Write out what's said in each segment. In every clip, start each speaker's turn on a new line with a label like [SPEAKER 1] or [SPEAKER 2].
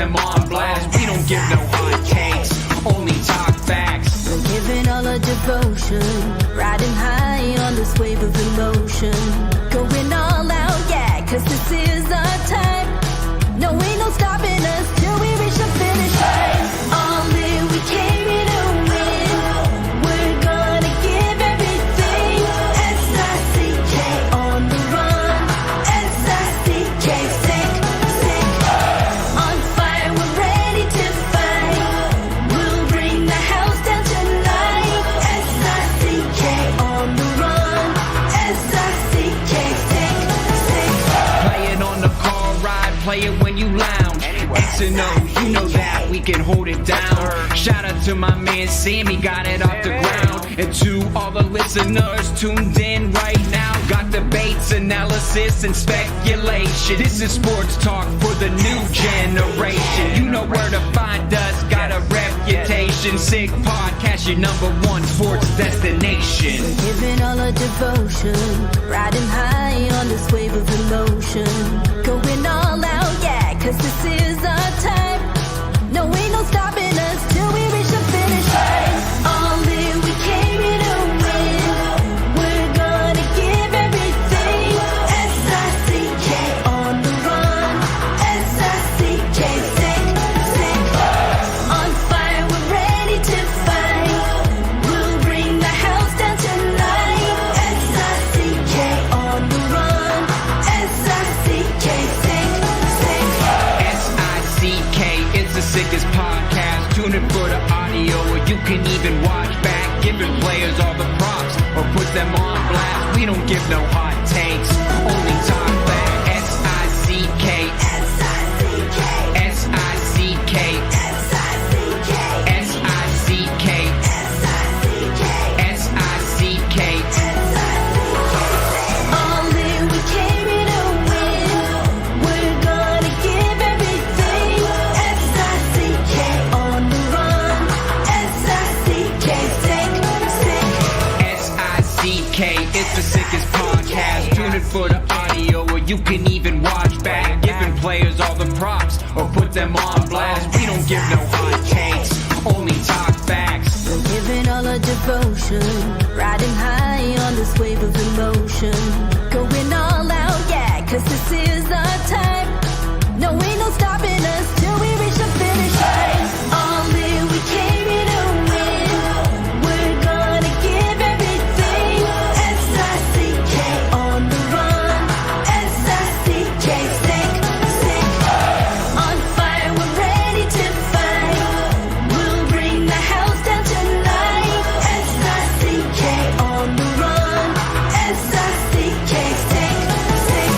[SPEAKER 1] them on blast. We don't give no hot takes, only talk facts.
[SPEAKER 2] We're giving all our devotion, riding high on this wave of emotion. Going all out, yeah, cause this is our time. No, ain't no stopping us till we reach the finish line. All in, we came here to win. We're gonna give everything. S-I-C-K on the run. S-I-C-K, sick, sick. On fire, we're ready to fight. We'll bring the house down tonight. S-I-C-K on the run. S-I-C-K, sick, sick.
[SPEAKER 1] Play it on the car ride, play it when you lounge. X and O, you know that we can hold it down. Shout out to my man Sammy, got it off the ground. And to all the listeners tuned in right now, got debates, analysis, and speculation. This is sports talk for the new generation. You know where to find us, got a reputation. Sick Podcast, your #1 sports destination.
[SPEAKER 2] We're giving all our devotion, riding high on this wave of emotion. Going all out, yeah, cause this is our time. No, ain't no stopping us till we reach the finish line. All in, we came here to win. We're gonna give everything. S-I-C-K on the run. S-I-C-K, sick, sick. On fire, we're ready to fight. We'll bring the house down tonight. S-I-C-K on the run. S-I-C-K, sick, sick.
[SPEAKER 1] S-I-C-K, it's the sickest podcast. Tune in for the audio, or you can even watch back. Giving players all the props, or put them on blast. We don't give no hot takes, only talk back. S-I-C-K,
[SPEAKER 2] S-I-C-K,
[SPEAKER 1] S-I-C-K,
[SPEAKER 2] S-I-C-K,
[SPEAKER 1] S-I-C-K,
[SPEAKER 2] S-I-C-K,
[SPEAKER 1] S-I-C-K.
[SPEAKER 2] All in, we came here to win. We're gonna give everything. S-I-C-K on the run. S-I-C-K, sick, sick.
[SPEAKER 1] S-I-C-K, it's the sickest podcast. Tune in for the audio, or you can even watch back. Giving players all the props, or put them on blast. We don't give no hot takes, only talk facts.
[SPEAKER 2] We're giving all our devotion, riding high on this wave of emotion. Going all out, yeah, cause this is our time. No, ain't no stopping us till we reach the finish line. All in, we came here to win. We're gonna give everything. S-I-C-K on the run. S-I-C-K, sick, sick. On fire, we're ready to fight. We'll bring the house down tonight. S-I-C-K on the run. S-I-C-K, sick, sick.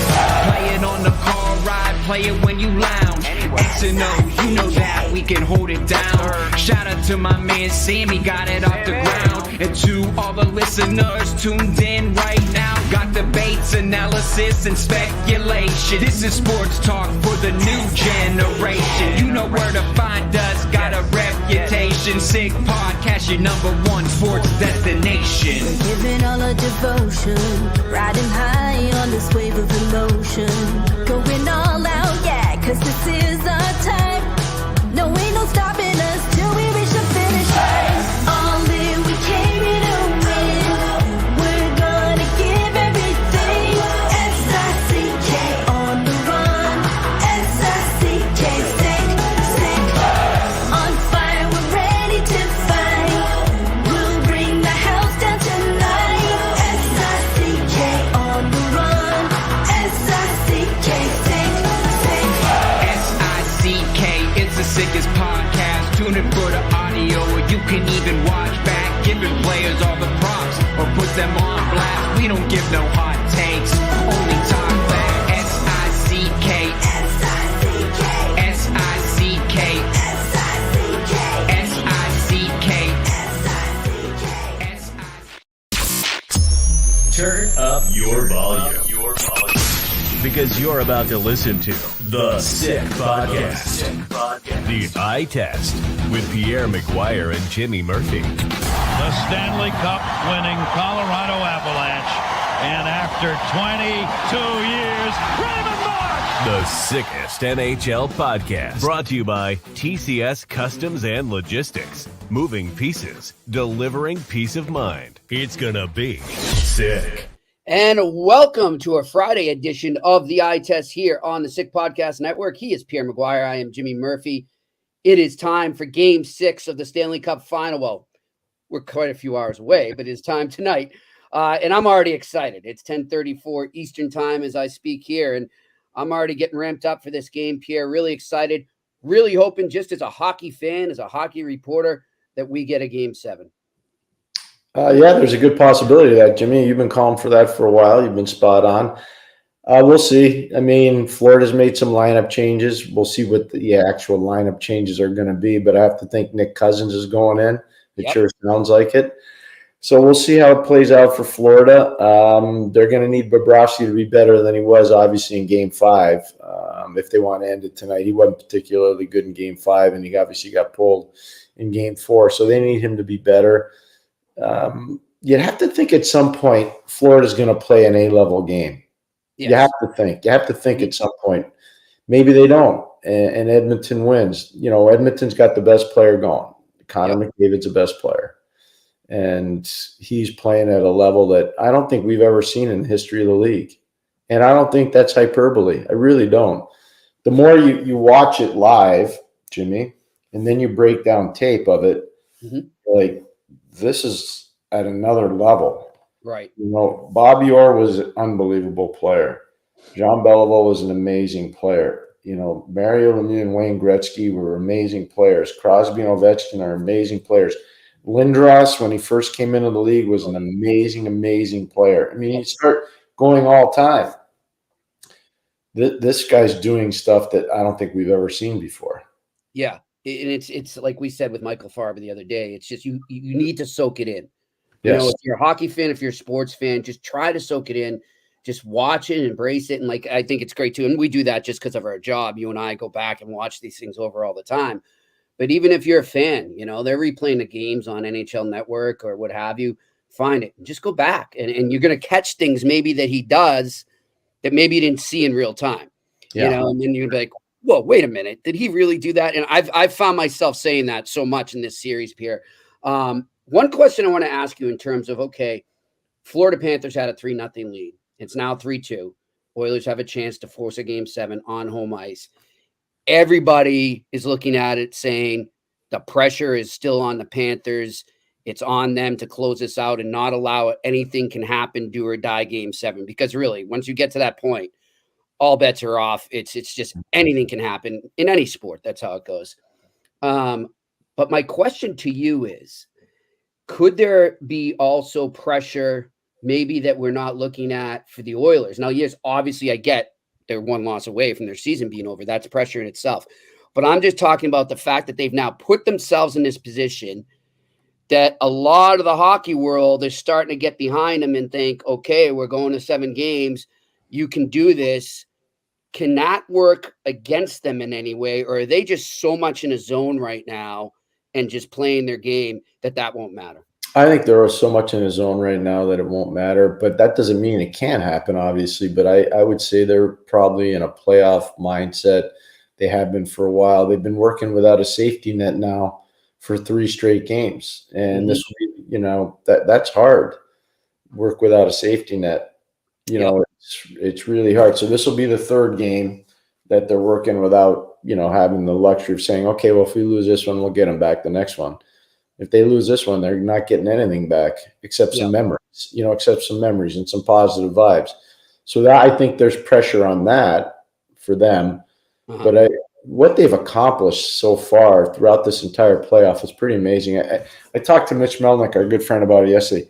[SPEAKER 1] Play it on the car ride, play it when you lounge. X and O, you know that we can hold it down. Shout out to my man Sammy, got it off the ground. And to all the listeners tuned in right now, got debates, analysis, and speculation. This is sports talk for the new generation. You know where to find us, got a reputation. Sick Podcast, your #1 sports destination.
[SPEAKER 2] We're giving all our devotion, riding high on this wave of emotion. Going all out, yeah, cause this is our time. No, ain't no stopping us till we reach the finish line. All in, we came here to win. We're gonna give everything. S-I-C-K on the run. S-I-C-K, sick, sick. On fire, we're ready to fight. We'll bring the house down tonight. S-I-C-K on the run. S-I-C-K, sick, sick.
[SPEAKER 1] S-I-C-K, it's the sickest podcast. Tune in for the audio, or you can even watch back. Giving players all the props, or put them on blast. We don't give no hot takes, only talk back. S-I-C-K,
[SPEAKER 2] S-I-C-K,
[SPEAKER 1] S-I-C-K,
[SPEAKER 2] S-I-C-K,
[SPEAKER 1] S-I-C-K,
[SPEAKER 2] S-I-C-K.
[SPEAKER 3] Turn up your volume. Because you're about to listen to The Sick Podcast. The Eye Test with Pierre, McGuire, and Jimmy Murphy.
[SPEAKER 4] The Stanley Cup winning Colorado Avalanche. And after 22 years, Raymond Mark
[SPEAKER 3] The sickest NHL podcast. Brought to you by TCS Customs and Logistics. Moving pieces, delivering peace of mind. It's gonna be sick.
[SPEAKER 5] And welcome to a Friday edition of the Eye Test here on the Sick Podcast Network. He is Pierre McGuire. I am Jimmy Murphy. It is time for Game 6 of the Stanley Cup Final. Well, we're quite a few hours away, but it's time tonight. And I'm already excited. It's 10:34 Eastern time as I speak here, and I'm already getting ramped up for this game, Pierre. Really excited. Really hoping, just as a hockey fan, as a hockey reporter, that we get a Game 7.
[SPEAKER 6] Yeah, there's a good possibility of that, Jimmy. You've been calling for that for a while. You've been spot on. We'll see. I mean, Florida's made some lineup changes. We'll see what the actual lineup changes are going to be, but I have to think Nick Cousins is going in. It sure sounds like it. So we'll see how it plays out for Florida. They're going to need Bobrovsky to be better than he was, obviously, in Game 5. If they want to end it tonight, he wasn't particularly good in Game 5, and he obviously got pulled in Game 4. So they need him to be better. You'd have to think at some point Florida's going to play an A-level game. Yes. You have to think at some point. Maybe they don't, and Edmonton wins. You know, Edmonton's got the best player going. Connor McDavid's the best player, and he's playing at a level that I don't think we've ever seen in the history of the league. And I don't think that's hyperbole. I really don't. The more you watch it live, Jimmy, and then you break down tape of it, like, this is at another level.
[SPEAKER 5] Right.
[SPEAKER 6] You know, Bobby Orr was an unbelievable player. Jean Beliveau was an amazing player. You know, Mario Lemieux and Wayne Gretzky were amazing players. Crosby and Ovechkin are amazing players. Lindros, when he first came into the league, was an amazing, amazing player. I mean, you start going all time. This guy's doing stuff that I don't think we've ever seen before.
[SPEAKER 5] Yeah. And it's like we said with Michael Farber the other day, it's just you need to soak it in. You know, if you're a hockey fan, if you're a sports fan, just try to soak it in. Just watch it, embrace it. And like, I think it's great too. And we do that just because of our job. You and I go back and watch these things over all the time. But even if you're a fan, you know, they're replaying the games on NHL Network or what have you, find it and just go back. And you're going to catch things maybe that he does that maybe you didn't see in real time. You know, and then you're like, whoa, wait a minute. Did he really do that? And I've found myself saying that so much in this series, Pierre. One question I want to ask you in terms of, okay, Florida Panthers had a 3-0 lead. It's now 3-2. Oilers have a chance to force a Game 7 on home ice. Everybody is looking at it saying the pressure is still on the Panthers. It's on them to close this out and not allow anything can happen, do or die Game 7. Because really, once you get to that point, all bets are off. It's just anything can happen in any sport. That's how it goes. But my question to you is, could there be also pressure maybe that we're not looking at for the Oilers? Now, yes, obviously I get they're one loss away from their season being over. That's pressure in itself. But I'm just talking about the fact that they've now put themselves in this position that a lot of the hockey world is starting to get behind them and think, okay, we're going to 7 games. You can do this. Can that work against them in any way? Or are they just so much in a zone right now and just playing their game that won't matter?
[SPEAKER 6] I think there are so much in his zone right now that it won't matter, but that doesn't mean it can't happen, obviously. But I would say they're probably in a playoff mindset. They have been for a while. They've been working without a safety net now for 3 straight games. And this week, you know, that's hard. Work without a safety net. You know, it's really hard. So this will be the 3rd game that they're working without, you know, having the luxury of saying, okay, well, if we lose this one, we'll get them back the next one. If they lose this one, they're not getting anything back except some memories, you know, and some positive vibes. So that, I think there's pressure on that for them. But what they've accomplished so far throughout this entire playoff is pretty amazing. I talked to Mitch Melnick, our good friend, about it yesterday.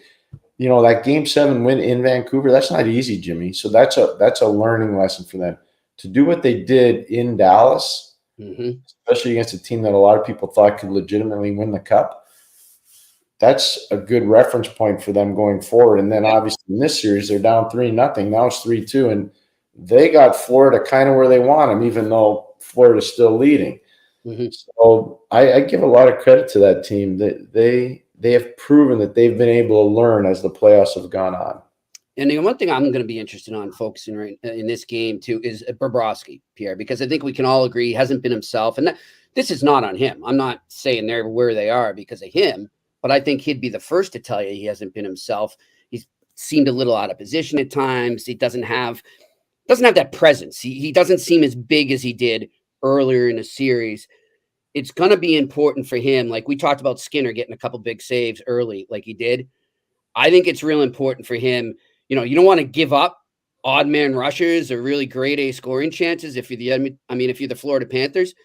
[SPEAKER 6] You know, that Game 7 win in Vancouver, that's not easy, Jimmy. So that's a learning lesson for them. To do what they did in Dallas, especially against a team that a lot of people thought could legitimately win the Cup, that's a good reference point for them going forward. And then obviously in this series, they're down 3-0. Now it's 3-2. And they got Florida kind of where they want them, even though Florida's still leading. So I give a lot of credit to that team. They have proven that they've been able to learn as the playoffs have gone on.
[SPEAKER 5] And the one thing I'm going to be interested on focusing right in this game too is Bobrovsky, Pierre, because I think we can all agree he hasn't been himself. And this is not on him. I'm not saying they're where they are because of him, but I think he'd be the first to tell you he hasn't been himself. He's seemed a little out of position at times. He doesn't have that presence. He doesn't seem as big as he did earlier in the series. It's going to be important for him. Like we talked about Skinner getting a couple big saves early, like he did. I think it's real important for him. You know, you don't want to give up odd man rushers or really grade A scoring chances if you're the Florida Panthers.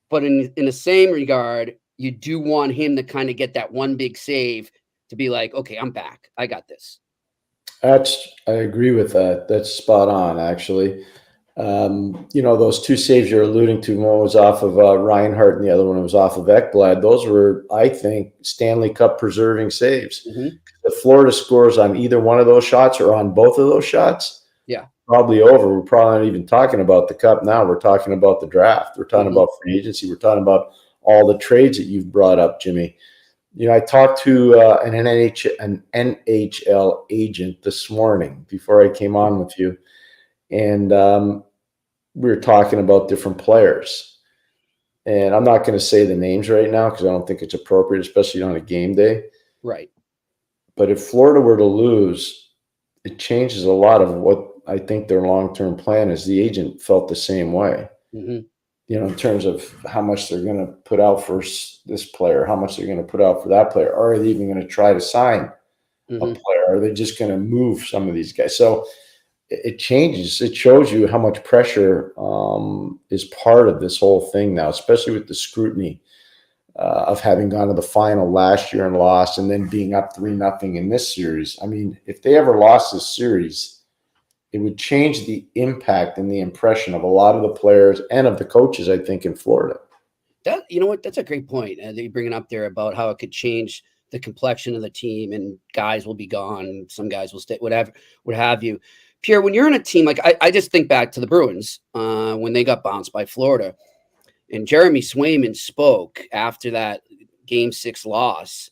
[SPEAKER 5] But in the same regard, you do want him to kind of get that one big save to be like, okay, I'm back. I got this.
[SPEAKER 6] I agree with that. That's spot on, actually. Those two saves you're alluding to, one was off of Reinhart and the other one was off of Ekblad. Those were, I think, Stanley Cup preserving saves.
[SPEAKER 5] Mm-hmm.
[SPEAKER 6] If Florida scores on either one of those shots or on both of those shots,
[SPEAKER 5] yeah,
[SPEAKER 6] probably over. We're probably not even talking about the Cup now. We're talking about the draft. We're talking about free agency. We're talking about all the trades that you've brought up, Jimmy. You know, I talked to an NHL agent this morning before I came on with you, and we were talking about different players. And I'm not going to say the names right now because I don't think it's appropriate, especially on a game day.
[SPEAKER 5] Right.
[SPEAKER 6] But if Florida were to lose, it changes a lot of what I think their long-term plan is. The agent felt the same way. Mm-hmm. You know, in terms of how much they're going to put out for this player, how much they're going to put out for that player. Or are they even going to try to sign a player? Are they just going to move some of these guys? So it changes. It shows you how much pressure is part of this whole thing now, especially with the scrutiny of having gone to the final last year and lost and then being up 3-0 in this series. I mean, if they ever lost this series, it would change the impact and the impression of a lot of the players and of the coaches, I think, in Florida.
[SPEAKER 5] You know what? That's a great point that you bring it up there about how it could change the complexion of the team and guys will be gone. Some guys will stay, whatever, what have you. Pierre, when you're on a team, like I just think back to the Bruins when they got bounced by Florida. And Jeremy Swayman spoke after that Game 6 loss.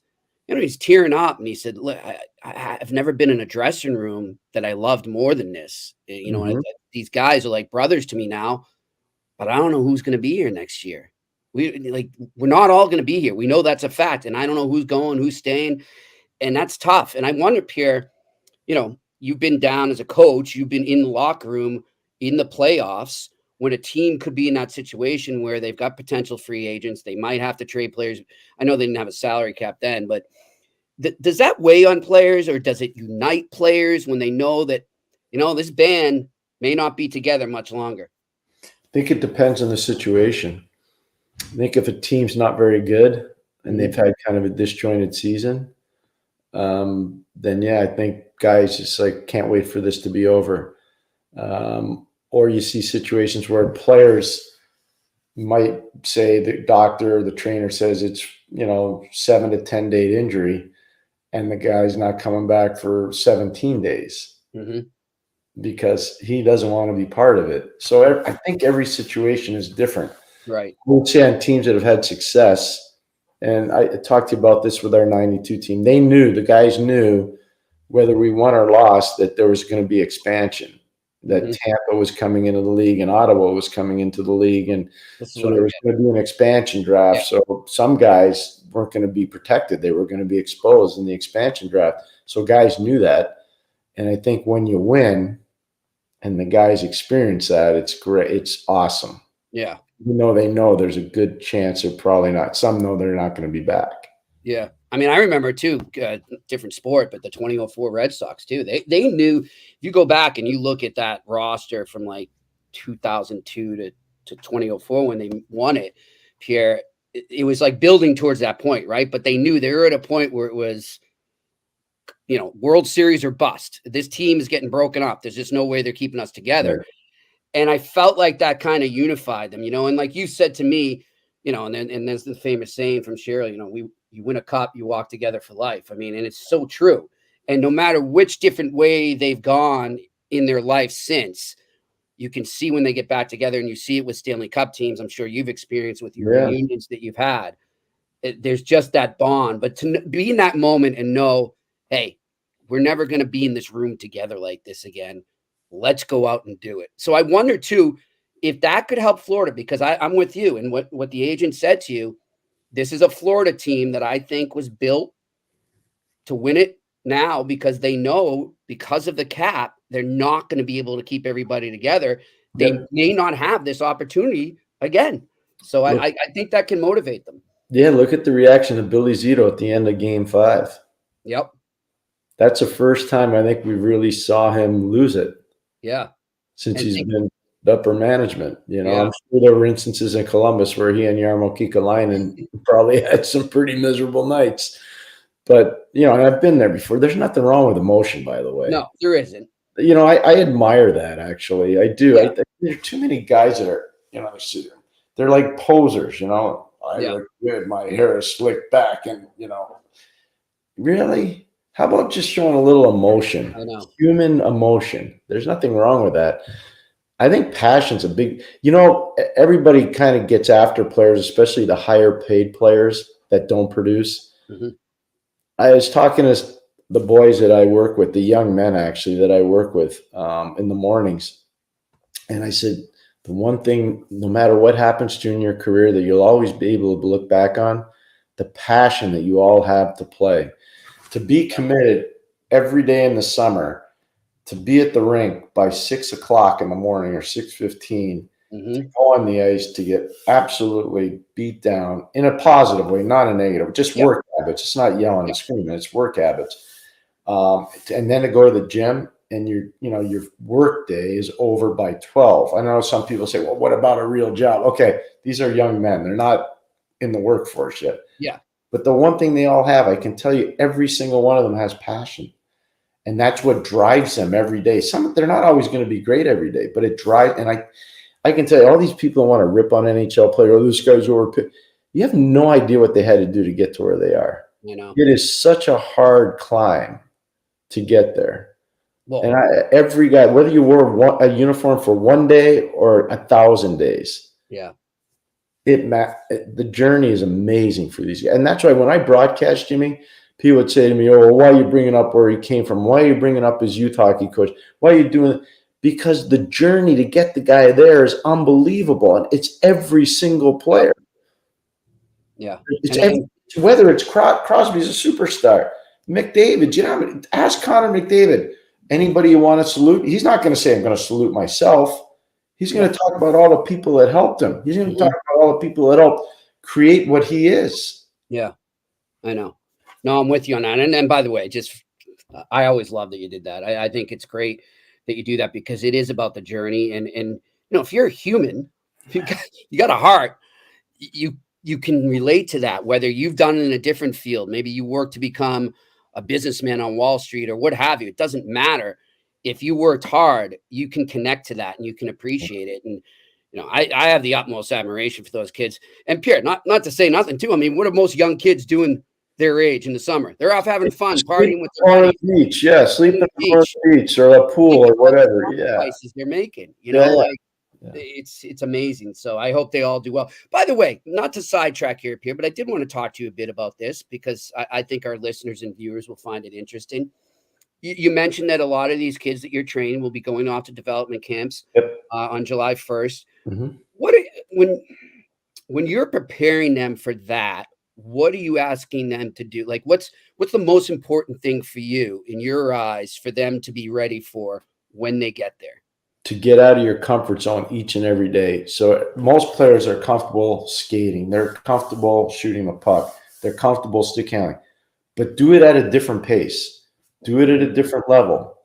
[SPEAKER 5] You know, he's tearing up and he said, look, I've never been in a dressing room that I loved more than this. You know, these guys are like brothers to me now, but I don't know who's going to be here next year. We're not all going to be here. We know that's a fact. And I don't know who's going, who's staying. And that's tough. And I wonder, Pierre, you know, you've been down as a coach. You've been in the locker room in the playoffs. When a team could be in that situation where they've got potential free agents, they might have to trade players. I know they didn't have a salary cap then, but does that weigh on players or does it unite players when they know that, you know, this band may not be together much longer?
[SPEAKER 6] I think it depends on the situation. I think if a team's not very good and they've had kind of a disjointed season, then yeah, I think guys just like can't wait for this to be over. Or you see situations where players might say the doctor or the trainer says it's, 7 to 10 day injury and the guy's not coming back for 17 days because he doesn't want to be part of it. So I think every situation is different.
[SPEAKER 5] Right.
[SPEAKER 6] I would say on teams that have had success, and I talked to you about this with our 92 team, the guys knew whether we won or lost that there was going to be expansion. That Tampa was coming into the league and Ottawa was coming into the league. And so there was going to be an expansion draft. Yeah. So some guys weren't going to be protected. They were going to be exposed in the expansion draft. So guys knew that. And I think when you win and the guys experience that, it's great. It's awesome.
[SPEAKER 5] Yeah.
[SPEAKER 6] They know there's a good chance they're probably not. Some know they're not going to be back.
[SPEAKER 5] Yeah. I mean, I remember too, different sport, but the 2004 Red Sox too. They knew. If you go back and you look at that roster from like 2002 to 2004 when they won it, Pierre, it was like building towards that point, right? But they knew they were at a point where it was, World Series or bust. This team is getting broken up. There's just no way they're keeping us together. Right. And I felt like that kind of unified them, and like you said to me, and there's the famous saying from Cheryl, you win a cup, you walk together for life. I mean, and it's so true. And no matter which different way they've gone in their life since, you can see when they get back together, and you see it with Stanley Cup teams. I'm sure you've experienced with your reunions that you've had. There's just that bond. But to be in that moment and know, hey, we're never going to be in this room together like this again. Let's go out and do it. So I wonder too, if that could help Florida, because I'm with you. And what the agent said to you, this is a Florida team that I think was built to win it now, because they know, because of the cap, they're not going to be able to keep everybody together. They may not have this opportunity again. So I think that can motivate them.
[SPEAKER 6] Yeah, look at the reaction of Billy Zito at the end of Game 5.
[SPEAKER 5] Yep.
[SPEAKER 6] That's the first time I think we really saw him lose it.
[SPEAKER 5] Yeah.
[SPEAKER 6] Since he's been upper management. You know, I'm sure there were instances in Columbus where he and Jarmo Kekalainen probably had some pretty miserable nights. But, you know, and I've been there before. There's nothing wrong with emotion, by the way.
[SPEAKER 5] No, there isn't.
[SPEAKER 6] You know, I admire that, actually. I do.
[SPEAKER 5] Yeah.
[SPEAKER 6] There are too many guys that are, you know, they're like posers, you know. I look good. My hair is slicked back. And, you know, really? How about just showing a little emotion?
[SPEAKER 5] I know.
[SPEAKER 6] Human emotion. There's nothing wrong with that. I think passion's a big, you know, everybody kind of gets after players, especially the higher paid players that don't produce.
[SPEAKER 5] Mm-hmm.
[SPEAKER 6] I was talking to the boys that I work with, the young men actually that I work with in the mornings. And I said, the one thing, no matter what happens to you in your career, that you'll always be able to look back on, the passion that you all have to play, to be committed every day in the summer, to be at the rink by 6 o'clock in the morning or 6:15, to go on the ice, to get absolutely beat down in a positive way, not a negative, just work habits. It's not yelling and screaming, it's work habits. And then to go to the gym, and your work day is over by 12. I know some people say, well, what about a real job? Okay, these are young men. They're not in the workforce yet. Yeah. But the one thing they all have, I can tell you, every single one of them has passion. And that's what drives them every day. They're not always going to be great every day, but it drives. And I can tell you, all these people that want to rip on NHL players, this guy's over. You have no idea what they had to do to get to where they are. You know, it is such a hard climb to get there. Well, and every guy, whether you wore a uniform for 1 day or 1,000 days, the journey is amazing for these guys. And that's why when I broadcast, Jimmy, people would say to me, oh, why are you bringing up where he came from? Why are you bringing up his youth hockey coach? Why are you doing it? Because the journey to get the guy there is unbelievable. And it's every single player. Yeah. Whether it's Crosby's a superstar, McDavid, you know, ask Connor McDavid, anybody you want to salute? He's not going to say, I'm going to salute myself. He's going to talk about all the people that helped him. He's going to talk about all the people that helped create what he is. Yeah, I know. No, I'm with you on that. And by the way, I always love that you did that. I think it's great that you do that, because it is about the journey. And you know, if you're a human, you got a heart, you can relate to that, whether you've done it in a different field. Maybe you work to become a businessman on Wall Street or what have you. It doesn't matter. If you worked hard, you can connect to that and you can appreciate it. And, you know, I have the utmost admiration for those kids. And Pierre, not to say nothing too. I mean, what are most young kids doing their age in the summer? They're off having fun, partying with their buddies. On the beach, yeah, sleeping on the beach or a pool or whatever. Yeah, they're making, you know, it's amazing. So I hope they all do well. By the way, not to sidetrack here, Pierre, but I did want to talk to you a bit about this, because I think our listeners and viewers will find it interesting. You mentioned that a lot of these kids that you're training will be going off to development camps on July 1st. Mm-hmm. When you're preparing them for that, what are you asking them to do? Like, what's the most important thing for you in your eyes for them to be ready for when they get there? To get out of your comfort zone each and every day. So most players are comfortable skating. They're comfortable shooting the puck. They're comfortable stick handling. But do it at a different pace. Do it at a different level.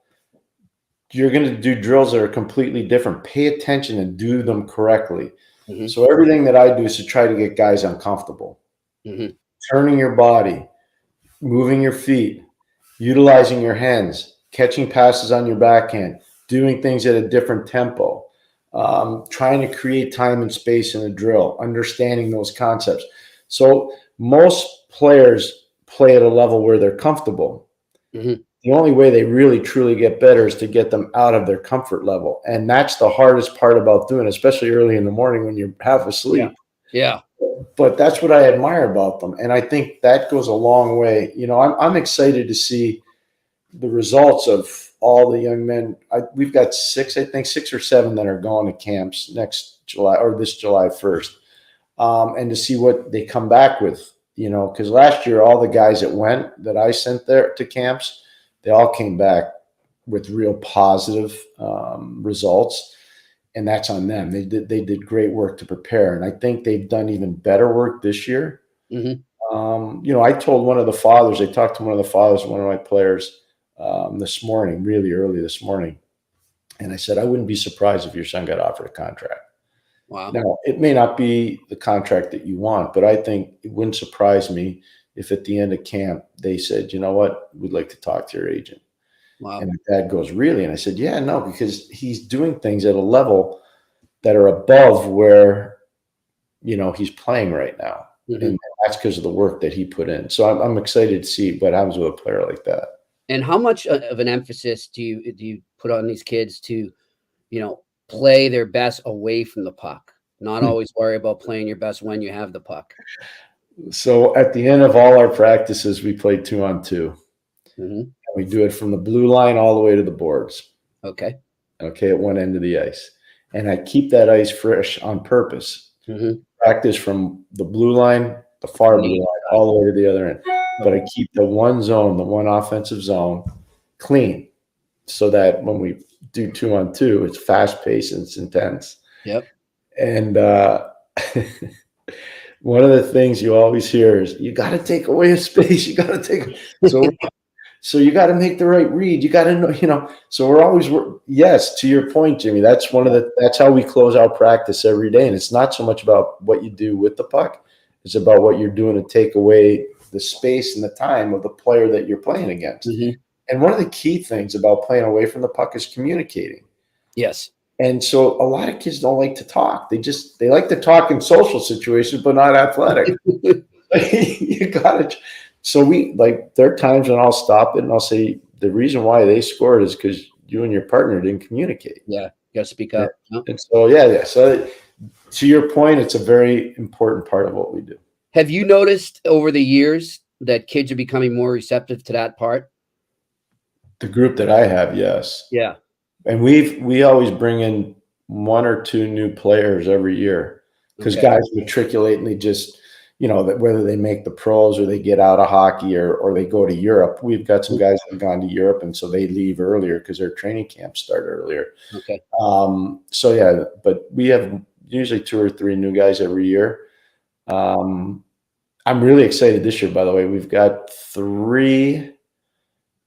[SPEAKER 6] You're going to do drills that are completely different. Pay attention and do them correctly. Mm-hmm. So everything that I do is to try to get guys uncomfortable. Mm-hmm. Turning your body, moving your feet, utilizing your hands, catching passes on your backhand, doing things at a different tempo, trying to create time and space in a drill, understanding those concepts. So most players play at a level where they're comfortable. Mm-hmm. The only way they really, truly get better is to get them out of their comfort level. And that's the hardest part about doing it, especially early in the morning when you're half asleep. Yeah. But that's what I admire about them. And I think that goes a long way. You know, I'm excited to see the results of all the young men. We've got 6 or 7 that are going to camps next July or this July 1st. And to see what they come back with, because last year, all the guys that I sent there to camps, they all came back with real positive results. And that's on them. They did great work to prepare. And I think they've done even better work this year.
[SPEAKER 5] Mm-hmm.
[SPEAKER 6] I told one of the fathers, I talked to one of the fathers, one of my players this morning, really early this morning. And I said, I wouldn't be surprised if your son got offered a contract.
[SPEAKER 5] Wow.
[SPEAKER 6] Now, it may not be the contract that you want, but I think it wouldn't surprise me if at the end of camp they said, you know what, we'd like to talk to your agent.
[SPEAKER 5] Wow.
[SPEAKER 6] And my dad goes, really? And I said, yeah, no, because he's doing things at a level that are above where, he's playing right now.
[SPEAKER 5] Mm-hmm.
[SPEAKER 6] And that's because of the work that he put in. So I'm excited to see what happens with a player like that.
[SPEAKER 5] And how much of an emphasis do you put on these kids to, play their best away from the puck, not always worry about playing your best when you have the puck?
[SPEAKER 6] So at the end of all our practices, we play 2-on-2.
[SPEAKER 5] Mm-hmm.
[SPEAKER 6] We do it from the blue line all the way to the boards.
[SPEAKER 5] Okay,
[SPEAKER 6] at one end of the ice. And I keep that ice fresh on purpose.
[SPEAKER 5] Mm-hmm.
[SPEAKER 6] Practice from the blue line, the far blue line, all the way to the other end. But I keep the one offensive zone clean so that when we do 2-on-2, it's fast-paced and it's intense.
[SPEAKER 5] Yep.
[SPEAKER 6] And one of the things you always hear is you got to take away a space. You got to take so you got to make the right read. You got to know, so we're always, yes, to your point, Jimmy, that's how we close out practice every day. And it's not so much about what you do with the puck. It's about what you're doing to take away the space and the time of the player that you're playing against.
[SPEAKER 5] Mm-hmm.
[SPEAKER 6] And one of the key things about playing away from the puck is communicating. Yes. And so a lot of kids don't like to talk. They like to talk in social situations, but not athletic. You got to. So there are times when I'll stop it and I'll say, the reason why they scored is because you and your partner didn't communicate.
[SPEAKER 5] Yeah. You got to speak up.
[SPEAKER 6] Yeah. And so, yeah. So to your point, it's a very important part of what we do.
[SPEAKER 5] Have you noticed over the years that kids are becoming more receptive to that part?
[SPEAKER 6] The group that I have, yes.
[SPEAKER 5] Yeah.
[SPEAKER 6] And we always bring in 1 or 2 new players every year because guys matriculate and they just, that whether they make the pros or they get out of hockey or they go to Europe. We've got some guys that have gone to Europe, and so they leave earlier because their training camps start earlier.
[SPEAKER 5] Okay.
[SPEAKER 6] So, yeah, but we have usually 2 or 3 new guys every year. I'm really excited this year, by the way. We've got 3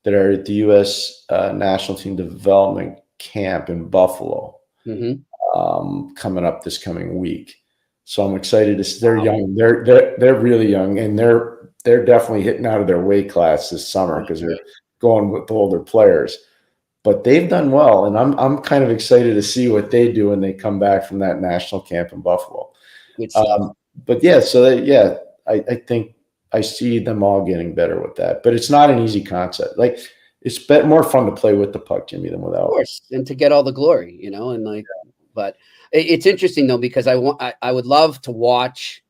[SPEAKER 6] that are at the U.S. National Team Development Camp in Buffalo coming up this coming week. So I'm excited to see. They're young. They're really young, and they're definitely hitting out of their weight class this summer because they're going with older players. But they've done well, and I'm kind of excited to see what they do when they come back from that national camp in Buffalo. But yeah, I think I see them all getting better with that. But it's not an easy concept. It's more fun to play with the puck, Jimmy, than without.
[SPEAKER 5] Of course, and to get all the glory, But it's interesting though because I would love to watch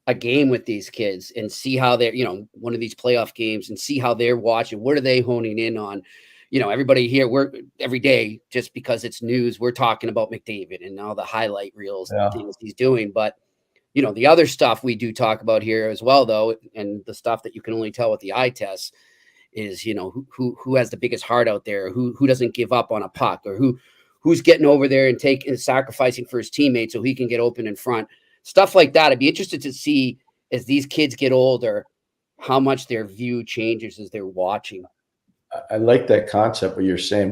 [SPEAKER 5] a game with these kids and see how they're, one of these playoff games and see how they're watching. What are they honing in on? Everybody here, we're every day just because it's news. We're talking about McDavid and all the highlight reels and things he's doing, but. The other stuff we do talk about here as well, though, and the stuff that you can only tell with the eye test is, who has the biggest heart out there, who doesn't give up on a puck, or who's getting over there and sacrificing for his teammates so he can get open in front. Stuff like that. I'd be interested to see as these kids get older, how much their view changes as they're watching.
[SPEAKER 6] I like that concept, what you're saying.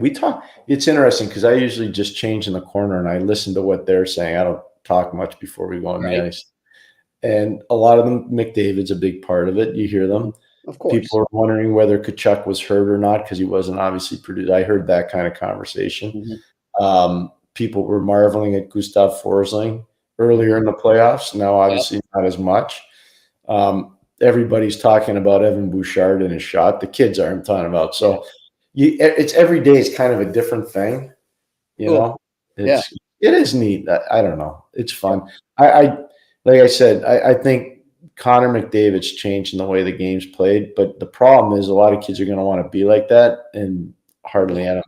[SPEAKER 6] It's interesting because I usually just change in the corner and I listen to what they're saying. I don't talk much before we go on the ice. And a lot of them, McDavid's a big part of it. You hear them.
[SPEAKER 5] Of course.
[SPEAKER 6] People are wondering whether Tkachuk was hurt or not because he wasn't obviously produced. I heard that kind of conversation. Mm-hmm. People were marveling at Gustav Forsling earlier in the playoffs. Now, obviously, not as much. Everybody's talking about Evan Bouchard and his shot. The kids aren't talking about. So it's every day is kind of a different thing. It is neat. I don't know. It's fun. Like I said, I think Connor McDavid's changing the way the game's played, but the problem is a lot of kids are going to want to be like that, and hardly any.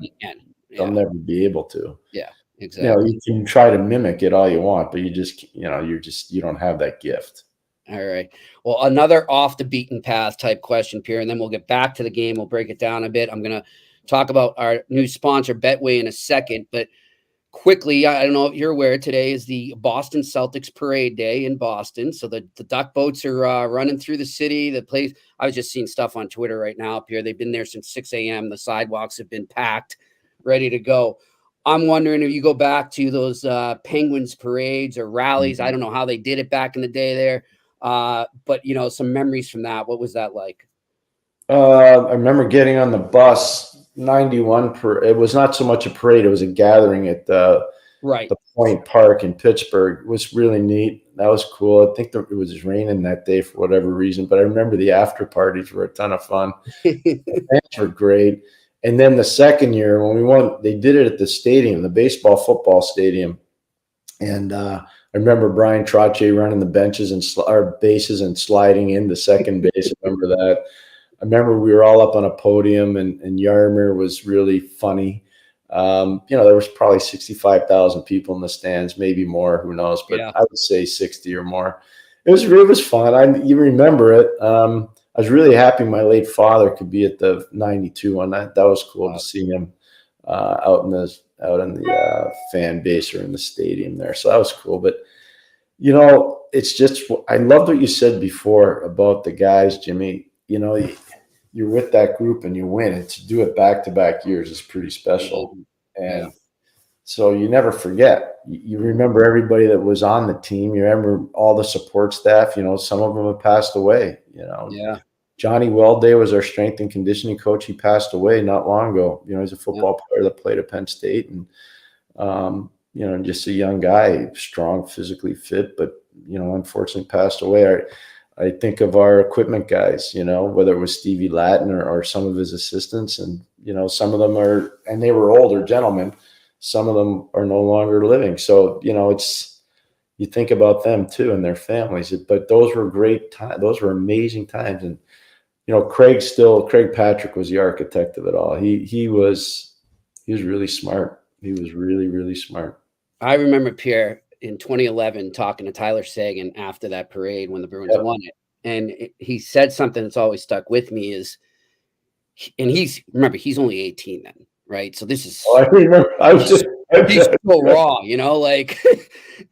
[SPEAKER 6] They'll never be able to.
[SPEAKER 5] Yeah, exactly.
[SPEAKER 6] You can try to mimic it all you want, but you don't have that gift.
[SPEAKER 5] All right. Well, another off the beaten path type question, Pierre, and then we'll get back to the game. We'll break it down a bit. I'm going to talk about our new sponsor, Betway, in a second, but quickly, I don't know if you're aware, today is the Boston Celtics parade day in Boston. So the duck boats are running through the city. The place, I was just seeing stuff on Twitter right now, Pierre. They've been there since 6 a.m. The sidewalks have been packed, ready to go. I'm wondering if you go back to those Penguins parades or rallies. I don't know how they did it back in the day there. But some memories from that. What was that like?
[SPEAKER 6] I remember getting on the bus 91 it was not so much a parade, it was a gathering at the Point Park in Pittsburgh. It was really neat. That was cool. I think it was raining that day for whatever reason, but I remember the after parties were a ton of fun. The fans were great. And then the second year when we won, they did it at the stadium, the baseball football stadium. And I remember Brian Trottier running the benches and bases and sliding into second base. I remember that. I remember we were all up on a podium, and Yarmir was really funny. There was probably 65,000 people in the stands, maybe more, who knows, but I would say 60 or more. It was fun. You remember it. I was really happy my late father could be at the 92 one. That was cool to see him out in the fan base or in the stadium there. So that was cool. But it's just, I loved what you said before about the guys, Jimmy. You're with that group and you win, and to do it back-to-back years is pretty special. And so you never forget. You remember everybody that was on the team. You remember all the support staff. Some of them have passed away. Johnny Welday was our strength and conditioning coach. He passed away not long ago. He's a football player that played at Penn State, and just a young guy, strong, physically fit, but unfortunately passed away. I think of our equipment guys, whether it was Stevie Latin or some of his assistants, and some of them and they were older gentlemen. Some of them are no longer living. So you think about them too and their families. But those were great times. Those were amazing times. And Craig Patrick was the architect of it all. He was really smart. He was really, really smart.
[SPEAKER 5] I remember, Pierre, in 2011 talking to Tyler Sagan after that parade when the Bruins won it. And he said something that's always stuck with me he's only 18 then, right? So this is,
[SPEAKER 6] I remember.
[SPEAKER 5] He's so raw,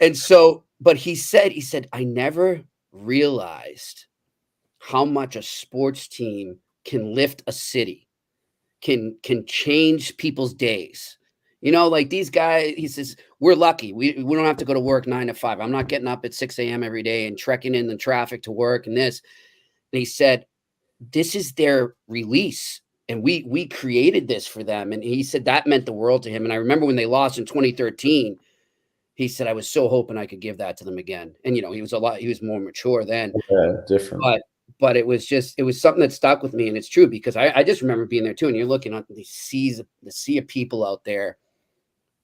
[SPEAKER 5] and so, but he said, I never realized how much a sports team can lift a city, can change people's days. These guys, he says, we're lucky. We don't have to go to work 9 to 5. I'm not getting up at 6 a.m. every day and trekking in the traffic to work and this. And he said, this is their release. And we created this for them. And he said that meant the world to him. And I remember when they lost in 2013, he said, I was so hoping I could give that to them again. And, he was more mature then.
[SPEAKER 6] Yeah, different.
[SPEAKER 5] But it was something that stuck with me. And it's true because I just remember being there too. And you're looking at the sea of people out there.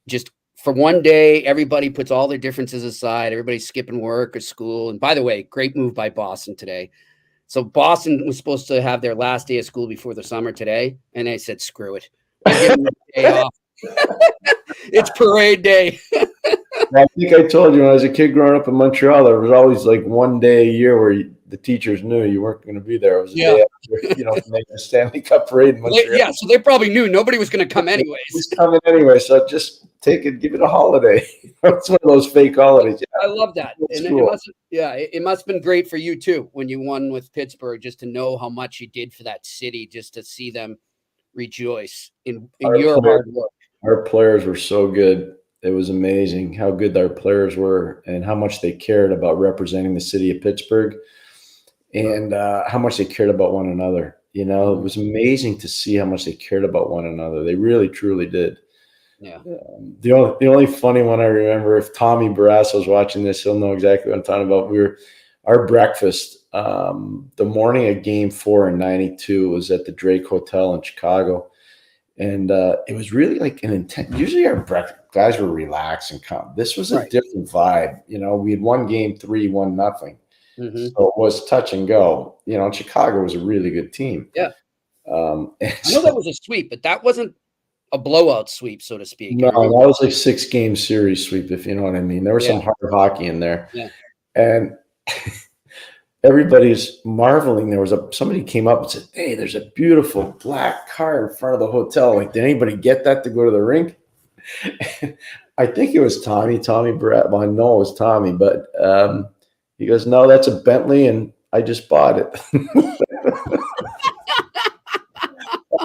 [SPEAKER 5] Just for one day, everybody puts all their differences aside. Everybody's skipping work or school. And by the way, great move by Boston today. So Boston was supposed to have their last day of school before the summer today. And they said, screw it. Day off. It's parade day.
[SPEAKER 6] I think I told you when I was a kid growing up in Montreal, there was always like one day a year where the teachers knew you weren't going to be there. It was a day after, make the Stanley Cup parade in Montreal.
[SPEAKER 5] So they probably knew nobody was going to come anyways.
[SPEAKER 6] He's coming anyway, so just take it, give it a holiday. It's one of those fake holidays.
[SPEAKER 5] I love that. And it must have been great for you too when you won with Pittsburgh, just to know how much you did for that city, just to see them rejoice in your hard work.
[SPEAKER 6] Our players were so good. It was amazing how good our players were and how much they cared about representing the city of Pittsburgh and how much they cared about one another. It was amazing to see how much they cared about one another. They really, truly did.
[SPEAKER 5] Yeah.
[SPEAKER 6] The only funny one I remember, if Tommy Barrasso is watching this, he'll know exactly what I'm talking about. Our breakfast the morning of Game 4 in '92 was at the Drake Hotel in Chicago. And it was really like an intense. Usually our guys were relaxed and calm. This was a different vibe. We had won Game 3, 1-0,
[SPEAKER 5] Mm-hmm.
[SPEAKER 6] So it was touch and go. Chicago was a really good team.
[SPEAKER 5] Yeah.
[SPEAKER 6] I
[SPEAKER 5] know that was a sweep, but that wasn't a blowout sweep, so to speak.
[SPEAKER 6] No, that was like 6-game series sweep, if you know what I mean. There was some hard hockey in there.
[SPEAKER 5] Yeah.
[SPEAKER 6] And everybody's marveling. Somebody came up and said, "Hey, there's a beautiful black car in front of the hotel. Like, did anybody get that to go to the rink?" I think it was Tommy Barrett. Well, I know it was Tommy, but he goes, "No, that's a Bentley, and I just bought it."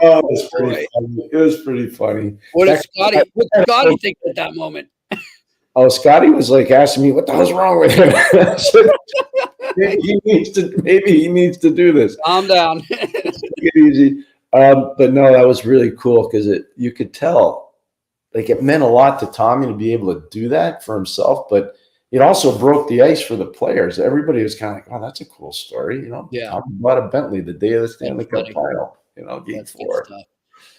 [SPEAKER 6] Oh, it was pretty funny. It was pretty funny.
[SPEAKER 5] What did Scotty think at that moment?
[SPEAKER 6] Oh, Scotty was like asking me, "What the hell's wrong with him?" Maybe he needs to do this.
[SPEAKER 5] Calm down.
[SPEAKER 6] Take it easy. But no, that was really cool because you could tell, like, it meant a lot to Tommy to be able to do that for himself, but it also broke the ice for the players. Everybody was kind of like, "Oh, that's a cool story."
[SPEAKER 5] Yeah.
[SPEAKER 6] Tommy bought a Bentley the day of the Stanley Cup Final. Game 4.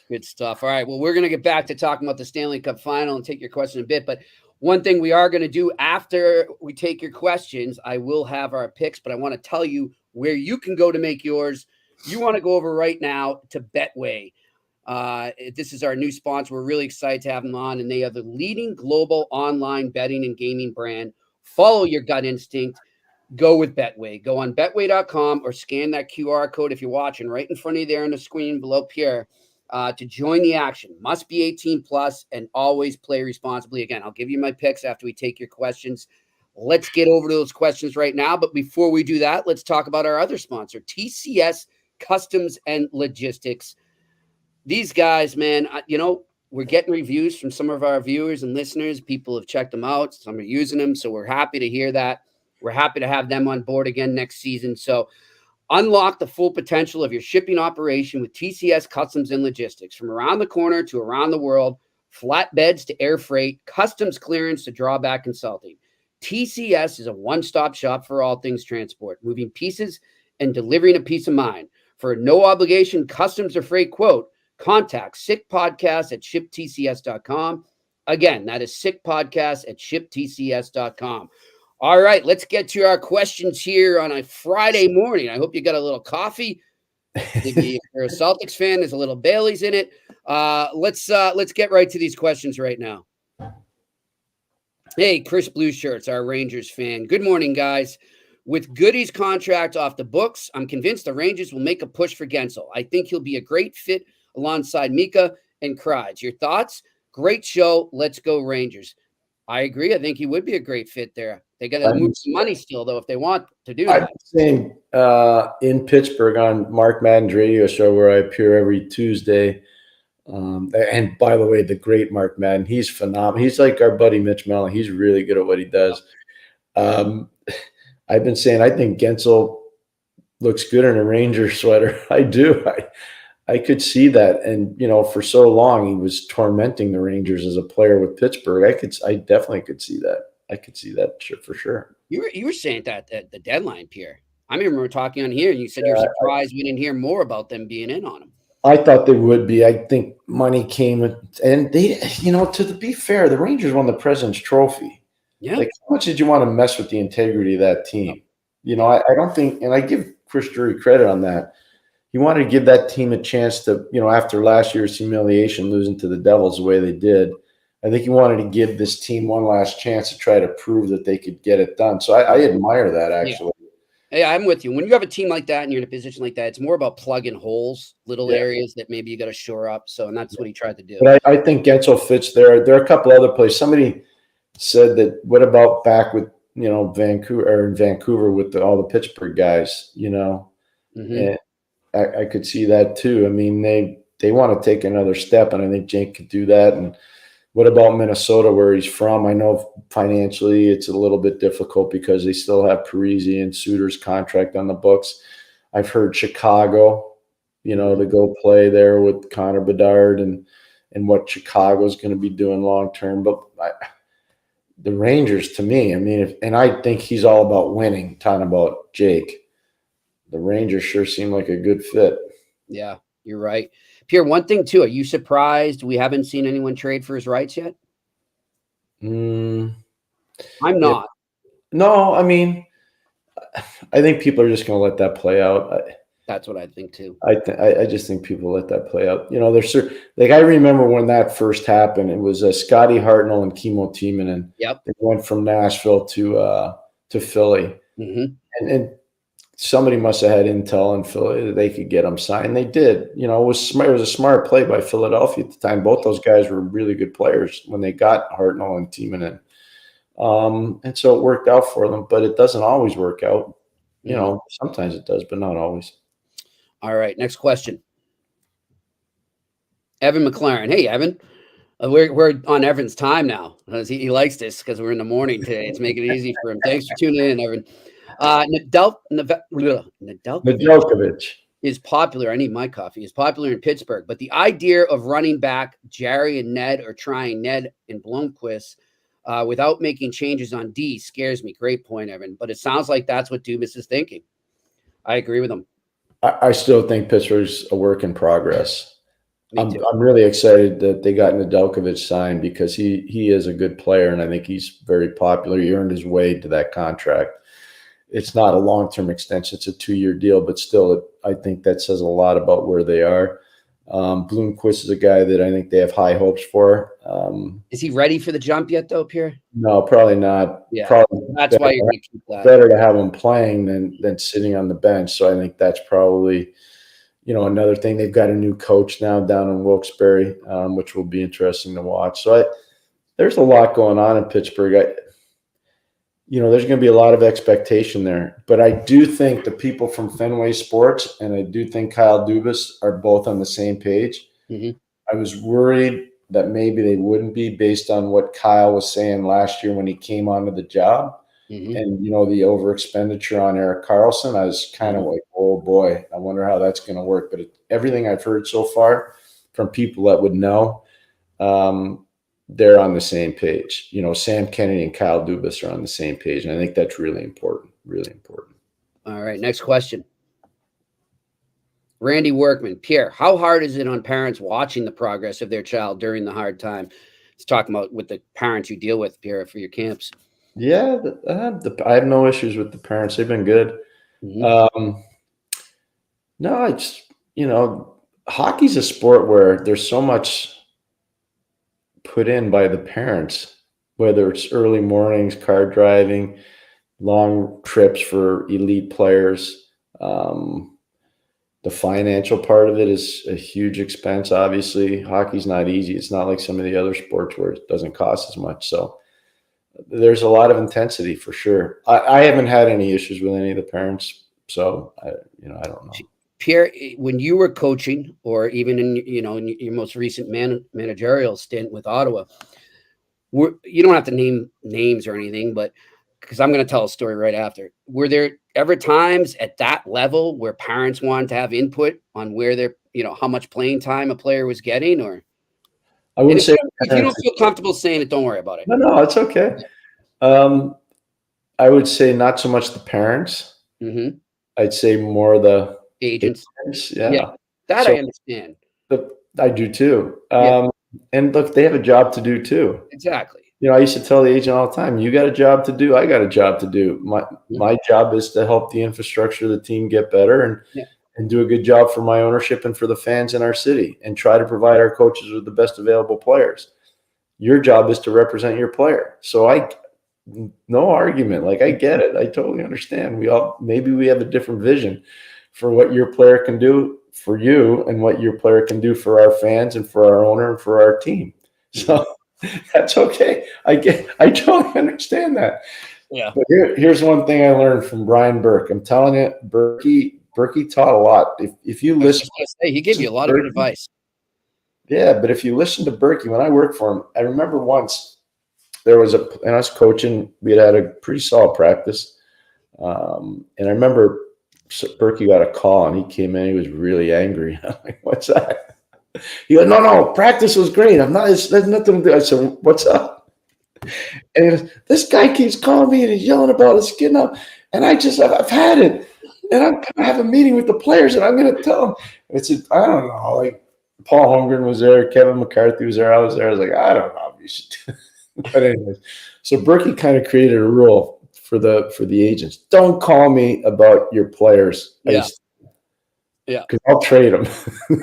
[SPEAKER 5] Good stuff. All right. Well, we're going to get back to talking about the Stanley Cup Final and take your question in a bit. But one thing we are going to do after we take your questions, I will have our picks, but I want to tell you where you can go to make yours. You want to go over right now to Betway. This is our new sponsor. We're really excited to have them on, and they are the leading global online betting and gaming brand. Follow your gut instinct. Go with Betway. Go on betway.com or scan that QR code if you're watching right in front of you there on the screen below Pierre to join the action. Must be 18 plus and always play responsibly. Again, I'll give you my picks after we take your questions. Let's get over to those questions right now. But before we do that, let's talk about our other sponsor, TCS Customs and Logistics. These guys, man, we're getting reviews from some of our viewers and listeners. People have checked them out. Some are using them. So we're happy to hear that. We're happy to have them on board again next season. So unlock the full potential of your shipping operation with TCS Customs and Logistics. From around the corner to around the world, flatbeds to air freight, customs clearance to drawback consulting. TCS is a one-stop shop for all things transport, moving pieces and delivering a peace of mind. For a no-obligation customs or freight quote, contact sickpodcast at shiptcs.com. Again, that is sickpodcast at shiptcs.com. All right, let's get to our questions here on a Friday morning. I hope you got a little coffee. Maybe if you're a Celtics fan, there's a little Bailey's in it. Let's get right to these questions right now. Hey, Chris Blue Shirts, our Rangers fan. Good morning, guys. With Goody's contract off the books, I'm convinced the Rangers will make a push for Gensel. I think he'll be a great fit alongside Mika and Kreids. Your thoughts? Great show. Let's go Rangers. I agree. I think he would be a great fit there. They got to move some money still, though, if they want to do that.
[SPEAKER 6] I'm saying in Pittsburgh on Mark Madden's radio show where I appear every Tuesday. And by the way, the great Mark Madden, he's phenomenal. He's like our buddy Mitch Mellon. He's really good at what he does. I've been saying I think Gensel looks good in a Ranger sweater. I do. I could see that. And, for so long he was tormenting the Rangers as a player with Pittsburgh. I definitely could see that. I could see that for sure.
[SPEAKER 5] You were saying that at the deadline, Pierre. I remember talking on here and you said you're surprised we didn't hear more about them being in on him.
[SPEAKER 6] I thought they would be. I think money came and they, to be fair, the Rangers won the President's Trophy.
[SPEAKER 5] Yeah.
[SPEAKER 6] Like, how much did you want to mess with the integrity of that team? I don't think, and I give Chris Drury credit on that. He wanted to give that team a chance to, after last year's humiliation, losing to the Devils the way they did. I think he wanted to give this team one last chance to try to prove that they could get it done. So I admire that, actually.
[SPEAKER 5] Yeah. Hey, I'm with you. When you have a team like that and you're in a position like that, it's more about plugging holes, little areas that maybe you got to shore up. So, and that's what he tried to do.
[SPEAKER 6] But I think Gensel fits there. There are a couple other places. Somebody said that, what about back with, Vancouver with all the Pittsburgh guys,
[SPEAKER 5] Mm-hmm.
[SPEAKER 6] And I could see that too. I mean, they want to take another step, and I think Jake could do that. And what about Minnesota, where he's from? I know financially it's a little bit difficult because they still have Parisi and Suter's contract on the books. I've heard Chicago, to go play there with Connor Bedard and what Chicago's going to be doing long term. But the Rangers, to me, and I think he's all about winning, talking about Jake. The Rangers sure seem like a good fit.
[SPEAKER 5] Yeah, you're right. Pierre, one thing too, are you surprised we haven't seen anyone trade for his rights yet?
[SPEAKER 6] I'm
[SPEAKER 5] not.
[SPEAKER 6] No, I think people are just going to let that play out.
[SPEAKER 5] That's what I think too.
[SPEAKER 6] I just think people let that play out. There's like I remember when that first happened. It was Scotty Hartnell and Kimmo Timonen.
[SPEAKER 5] Yep.
[SPEAKER 6] They went from Nashville to Philly, and somebody must have had intel in Philly that they could get them signed. They did. It was smart. It was a smart play by Philadelphia at the time. Both those guys were really good players when they got Hartnell and Timonen, and so it worked out for them. But it doesn't always work out. Sometimes it does, but not always.
[SPEAKER 5] All right, next question. Evan McLaren. Hey, Evan. We're on Evan's time now. He likes this because we're in the morning today. It's making it easy for him. Thanks for tuning in, Evan.
[SPEAKER 6] Nedeljkovic
[SPEAKER 5] is popular. I need my coffee. Is popular in Pittsburgh, but the idea of running back Jarry and Ned or trying Ned and Blomqvist without making changes on D scares me. Great point, Evan. But it sounds like that's what Dubas is thinking. I agree with him.
[SPEAKER 6] I still think Pittsburgh's a work in progress. I'm really excited that they got Nedeljkovic signed because he is a good player, and I think he's very popular. He earned his way to that contract. It's not a long-term extension. It's a 2-year deal, but still, I think that says a lot about where they are. Blomqvist is a guy that I think they have high hopes for.
[SPEAKER 5] Is he ready for the jump yet, though, Pierre?
[SPEAKER 6] No, probably not.
[SPEAKER 5] Yeah,
[SPEAKER 6] probably
[SPEAKER 5] that's why you're going to keep that.
[SPEAKER 6] Better to have him playing than sitting on the bench. So I think that's probably, another thing. They've got a new coach now down in Wilkes-Barre, which will be interesting to watch. So there's a lot going on in Pittsburgh. There's going to be a lot of expectation there. But I do think the people from Fenway Sports and I do think Kyle Dubas are both on the same page. I was worried that maybe they wouldn't be based on what Kyle was saying last year when he came onto the job. And, the over expenditure on Erik Karlsson. I was kind of like, oh, boy, I wonder how that's going to work. But everything I've heard so far from people that would know, they're on the same page. Sam Kennedy and Kyle Dubas are on the same page. And I think that's really important, really important.
[SPEAKER 5] All right, next question. Randy Workman. Pierre, how hard is it on parents watching the progress of their child during the hard time? It's talking about with the parents you deal with, Pierre, for your camps.
[SPEAKER 6] Yeah, I have no issues with the parents. They've been good. No, it's, hockey's a sport where there's so much put in by the parents, whether it's early mornings, car driving, long trips for elite players. The financial part of it is a huge expense. Obviously, hockey's not easy. It's not like some of the other sports where it doesn't cost as much. So there's a lot of intensity for sure. I haven't had any issues with any of the parents. So I don't know.
[SPEAKER 5] Pierre, when you were coaching or even in your most recent managerial stint with Ottawa, you don't have to name names or anything, but because I'm going to tell a story right after. Were there ever times at that level where parents wanted to have input on where they're, how much playing time a player was getting? Or
[SPEAKER 6] I wouldn't say
[SPEAKER 5] if you don't feel comfortable saying it, don't worry about it.
[SPEAKER 6] No, it's okay. I would say not so much the parents. I'd say more the
[SPEAKER 5] agents.
[SPEAKER 6] Yeah.
[SPEAKER 5] That I understand.
[SPEAKER 6] I do too. And look, they have a job to do too.
[SPEAKER 5] Exactly.
[SPEAKER 6] I used to tell the agent all the time, you got a job to do. I got a job to do. My job is to help the infrastructure of the team get better and do a good job for my ownership and for the fans in our city and try to provide our coaches with the best available players. Your job is to represent your player. So no argument. Like, I get it. I totally understand. Maybe we have a different vision for what your player can do for you and what your player can do for our fans and for our owner and for our team. So that's okay. I totally understand that.
[SPEAKER 5] Yeah.
[SPEAKER 6] But here's one thing I learned from Brian Burke. I'm telling you, Berkey taught a lot. If you listen,
[SPEAKER 5] he gave you a lot of good advice.
[SPEAKER 6] Yeah, but if you listen to Berkey, when I worked for him, I remember once there was and I was coaching. We had a pretty solid practice, and I remember Berkey got a call and he came in. He was really angry. I'm like, "What's that?" He goes, "No, practice was great. There's nothing to do." I said, "What's up?" And he goes, "This guy keeps calling me and he's yelling about us getting up, and I've had it, and I'm gonna have a meeting with the players and I'm gonna tell them." I said, "I don't know." Like, Paul Holmgren was there, Kevin McCarthy was there. I was there. I was like, "I don't know if you should." But anyways, so Berkey kind of created a rule for the agents. Don't call me about your players.
[SPEAKER 5] Yeah.
[SPEAKER 6] Because I'll trade them.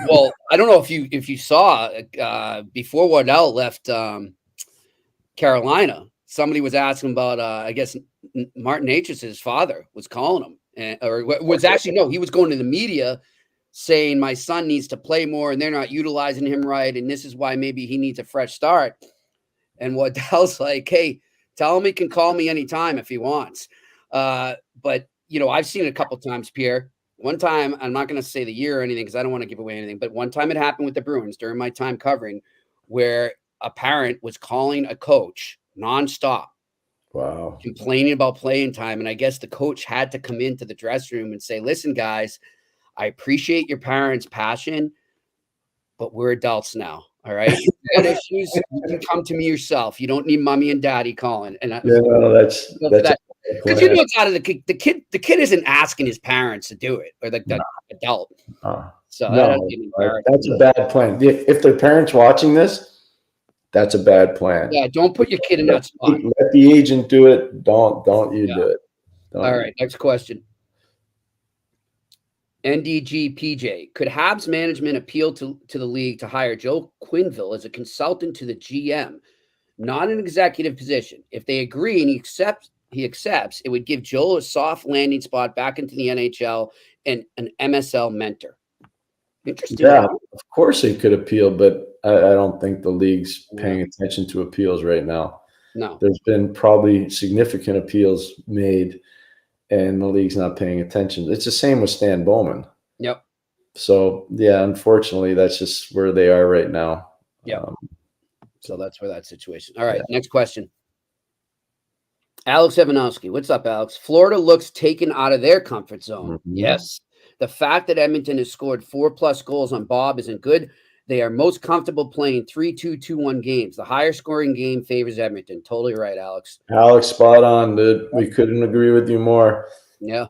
[SPEAKER 5] Well, I don't know if you saw before Waddell left Carolina, somebody was asking about I guess Martin H's father was calling him, or was actually no, he was going to the media saying my son needs to play more and they're not utilizing him right, and this is why maybe he needs a fresh start. And Waddell's like, hey, tell him he can call me anytime if he wants. But I've seen it a couple times, Pierre. One time, I'm not going to say the year or anything because I don't want to give away anything, but one time it happened with the Bruins during my time covering where a parent was calling a coach nonstop.
[SPEAKER 6] Wow.
[SPEAKER 5] Complaining about playing time. And I guess the coach had to come into the dressing room and say, listen, guys, I appreciate your parents' passion, but we're adults now. All right. If you got issues, you can come to me yourself. You don't need mommy and daddy calling. And
[SPEAKER 6] that's
[SPEAKER 5] because it's out of the kid. The kid isn't asking his parents to do it, or the adult. So
[SPEAKER 6] that's a bad plan. If the parents watching this, that's a bad plan.
[SPEAKER 5] Yeah, don't put your kid in that spot.
[SPEAKER 6] Let the agent do it. Don't you do it.
[SPEAKER 5] All right, next question. NDG PJ, could Habs management appeal to the league to hire Joe Quenneville as a consultant to the GM, not an executive position? If they agree and he accepts, it would give Joel a soft landing spot back into the NHL and an MSL mentor. Interesting.
[SPEAKER 6] Yeah, of course they could appeal, but I don't think the league's paying attention to appeals right now.
[SPEAKER 5] No.
[SPEAKER 6] There's been probably significant appeals made, and the league's not paying attention. It's the same with Stan Bowman.
[SPEAKER 5] Yep.
[SPEAKER 6] So, yeah, unfortunately, that's just where they are right now.
[SPEAKER 5] Yeah. So that's where that situation. All right, next question. Alex Evanowski. What's up, Alex? Florida looks taken out of their comfort zone. Mm-hmm. Yes. The fact that Edmonton has scored 4+ goals on Bob isn't good. They are most comfortable playing 3-2, 2-1 games. The higher scoring game favors Edmonton. Totally right, Alex.
[SPEAKER 6] Alex, spot on, dude. We couldn't agree with you more.
[SPEAKER 5] Yeah.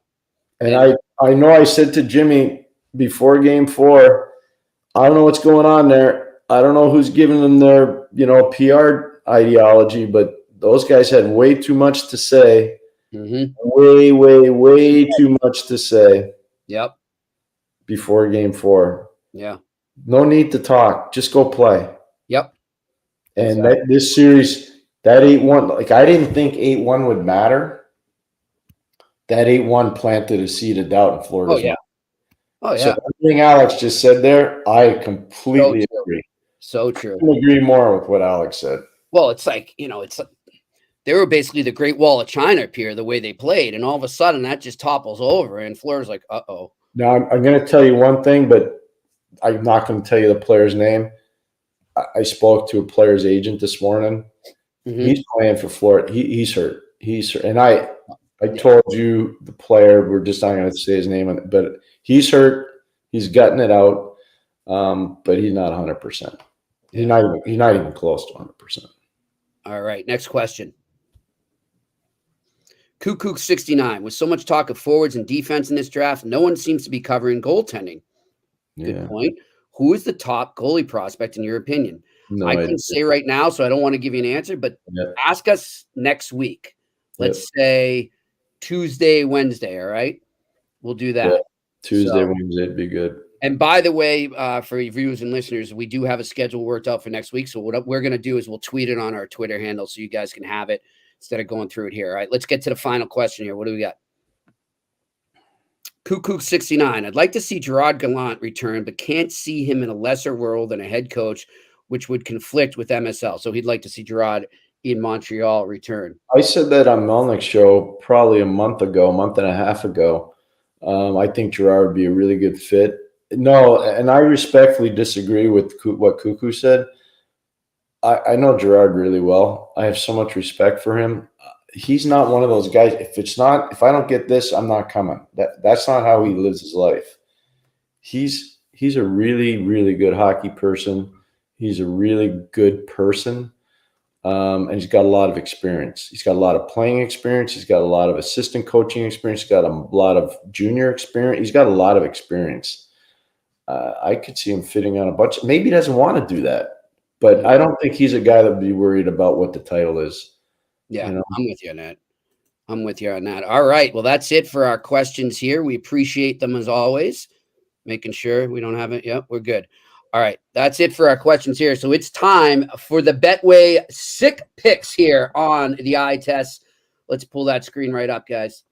[SPEAKER 6] And I know I said to Jimmy before Game 4, I don't know what's going on there. I don't know who's giving them their, PR ideology, but those guys had way too much to say.
[SPEAKER 5] Mm-hmm.
[SPEAKER 6] Way too much to say.
[SPEAKER 5] Yep.
[SPEAKER 6] Before Game 4.
[SPEAKER 5] Yeah.
[SPEAKER 6] No need to talk. Just go play.
[SPEAKER 5] Yep.
[SPEAKER 6] And this series, that 8-1, like I didn't think 8-1 would matter. That 8-1 planted a seed of doubt in Florida.
[SPEAKER 5] Oh, yeah. Oh, yeah.
[SPEAKER 6] So everything Alex just said there, I completely agree.
[SPEAKER 5] So true.
[SPEAKER 6] I agree more with what Alex said.
[SPEAKER 5] Well, it's like, they were basically the Great Wall of China up here, the way they played. And all of a sudden that just topples over and Florida's like, uh-oh.
[SPEAKER 6] Now, I'm going to tell you one thing, but I'm not going to tell you the player's name. I spoke to a player's agent this morning. Mm-hmm. He's playing for Florida. He's hurt. He's hurt. And I told you the player, we're just not going to say his name, but he's hurt. He's gutting it out, but he's not 100%. He's not even close to 100%.
[SPEAKER 5] All right, next question. Cuckoo 69. With so much talk of forwards and defense in this draft, no one seems to be covering goaltending. Good point. Who is the top goalie prospect in your opinion? I can say right now, so I don't want to give you an answer, but ask us next week. Let's say Tuesday, Wednesday, all right? We'll do that.
[SPEAKER 6] Yeah. Tuesday, Wednesday would be good.
[SPEAKER 5] And by the way, for viewers and listeners, we do have a schedule worked out for next week. So what we're going to do is we'll tweet it on our Twitter handle so you guys can have it instead of going through it here. All right, let's get to the final question here. What do we got? Cuckoo 69. I'd like to see Gerard Gallant return, but can't see him in a lesser role than a head coach, which would conflict with MSL. So he'd like to see Gerard in Montreal return.
[SPEAKER 6] I said that on Melnick's show probably a month and a half ago. I think Gerard would be a really good fit. No, and I respectfully disagree with what Cuckoo said. I know Gerard really well. I have so much respect for him. He's not one of those guys. If I don't get this, I'm not coming. That's not how he lives his life. He's a really, really good hockey person. He's a really good person. And he's got a lot of experience. He's got a lot of playing experience. He's got a lot of assistant coaching experience. He's got a lot of junior experience. He's got a lot of experience. I could see him fitting on a bunch. Maybe he doesn't want to do that, but I don't think he's a guy that would be worried about what the title is.
[SPEAKER 5] Yeah, I'm with you on that. I'm with you on that. All right. Well, that's it for our questions here. We appreciate them as always. Making sure we don't have it. Yep, we're good. All right. That's it for our questions here. So it's time for the Betway sick picks here on the eye test. Let's pull that screen right up, guys.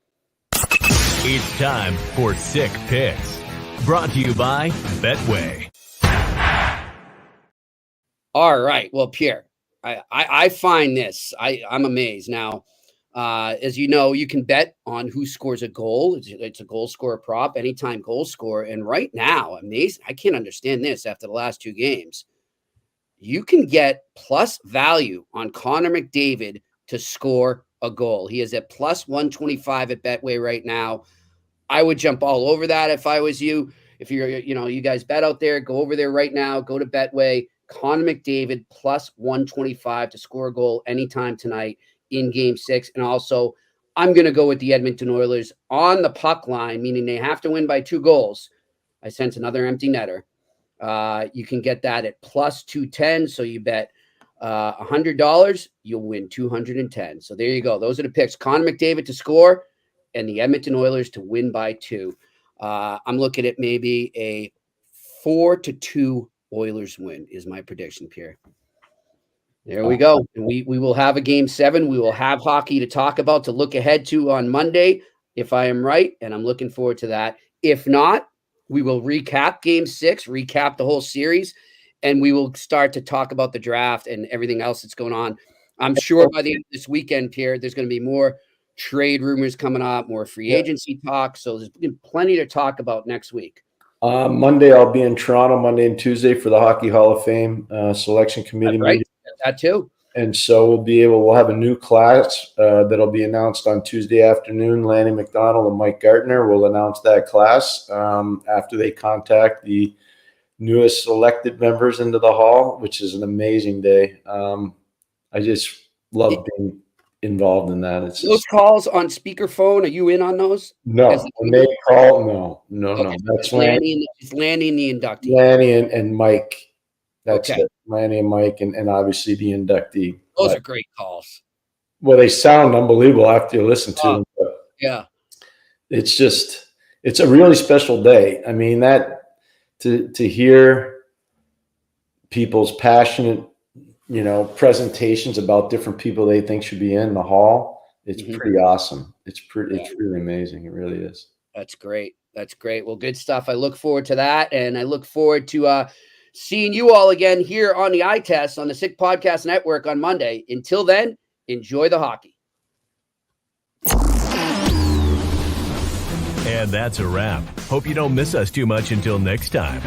[SPEAKER 3] It's time for Sick Picks. Brought to you by Betway.
[SPEAKER 5] All right. Well, Pierre, I find this. I'm amazed. Now, as you know, you can bet on who scores a goal. It's a goal scorer prop, anytime goal scorer. And right now, amazing. I can't understand this after the last 2 games. You can get plus value on Connor McDavid to score a goal. He is at plus 125 at Betway right now. I would jump all over that if I was you. If you're, you guys bet out there, go over there right now. Go to Betway. Connor McDavid plus 125 to score a goal anytime tonight in Game 6. And also, I'm going to go with the Edmonton Oilers on the puck line, meaning they have to win by 2 goals. I sense another empty netter. You can get that at plus 210. So you bet $100, you'll win 210. So there you go. Those are the picks. Connor McDavid to score and the Edmonton Oilers to win by 2. I'm looking at maybe a 4-2 Oilers win is my prediction, Pierre. There we go. And we will have a Game 7. We will have hockey to talk about, to look ahead to on Monday, if I am right, and I'm looking forward to that. If not, we will recap Game 6, recap the whole series, and we will start to talk about the draft and everything else that's going on. I'm sure by the end of this weekend, Pierre, there's going to be more trade rumors coming up, more free agency talk. So there's plenty to talk about next week.
[SPEAKER 6] Monday, I'll be in Toronto, Monday and Tuesday for the Hockey Hall of Fame selection committee meeting.
[SPEAKER 5] That too.
[SPEAKER 6] And so we'll have a new class that'll be announced on Tuesday afternoon. Lanny McDonald and Mike Gartner will announce that class after they contact the newest selected members into the hall, which is an amazing day. I just love being involved in that. It's
[SPEAKER 5] those calls on speakerphone. Are you in on those?
[SPEAKER 6] No, when they call, no. That's
[SPEAKER 5] Lanny and the inductee.
[SPEAKER 6] Lanny and Mike. That's it. Lanny and Mike, and obviously the inductee.
[SPEAKER 5] Those are great calls.
[SPEAKER 6] Well, they sound unbelievable after you listen to them. But it's a really special day. I mean, that to hear people's passionate, presentations about different people they think should be in the hall. It's pretty awesome. It's really amazing. It really is.
[SPEAKER 5] That's great. Well, good stuff. I look forward to that. And I look forward to seeing you all again here on the Eye Test on the Sick Podcast Network on Monday. Until then, enjoy the hockey.
[SPEAKER 3] And that's a wrap. Hope you don't miss us too much until next time.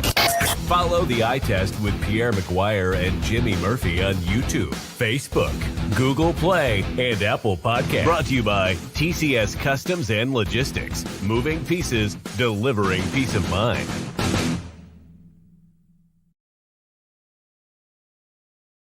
[SPEAKER 3] Follow the Eye Test with Pierre McGuire and Jimmy Murphy on YouTube, Facebook, Google Play, and Apple Podcasts. Brought to you by TCS Customs and Logistics. Moving pieces, delivering peace of mind.